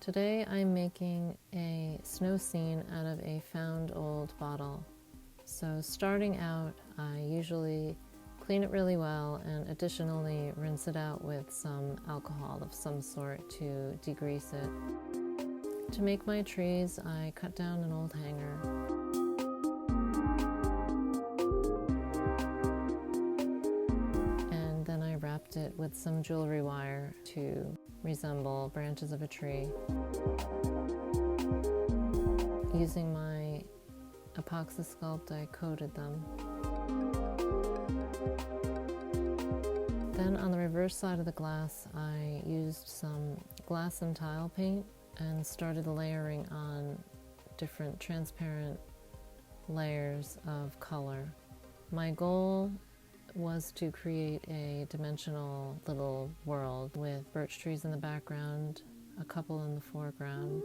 Today I'm making a snow scene out of a found old bottle. So starting out, I usually clean it really well and additionally rinse it out with some alcohol of some sort to degrease it. To make my trees, I cut down an old hanger. And then I wrapped it with some jewelry wire to resemble branches of a tree. Using my epoxy sculpt, I coated them. Then on the reverse side of the glass, I used some glass and tile paint and started layering on different transparent layers of color. My goal was to create a dimensional little world with birch trees in the background, a couple in the foreground.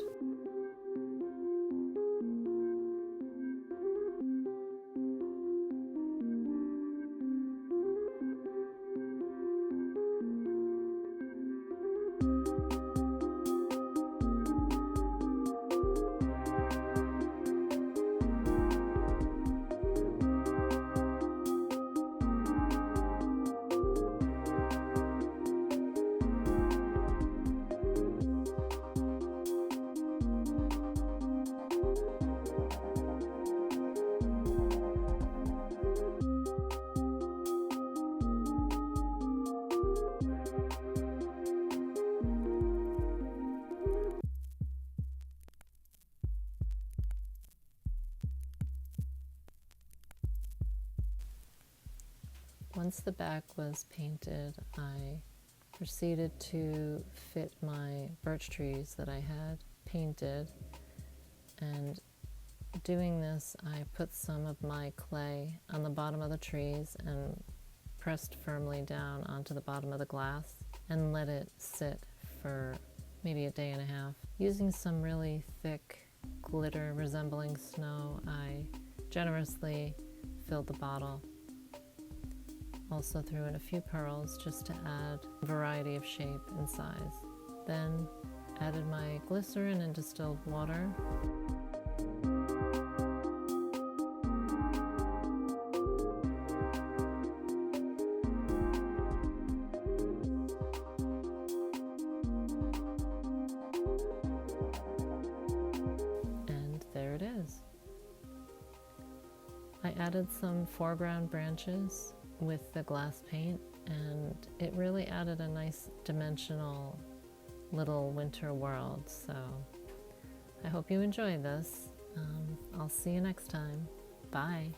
Once the back was painted, I proceeded to fit my birch trees that I had painted, and doing this, I put some of my clay on the bottom of the trees and pressed firmly down onto the bottom of the glass and let it sit for maybe a day and a half. Using some really thick glitter resembling snow, I generously filled the bottle. Also threw in a few pearls just to add variety of shape and size. Then added my glycerin and distilled water. And there it is. I added some foreground branches with the glass paint, and it really added a nice dimensional little winter world. So I hope you enjoy this. I'll see you next time. Bye.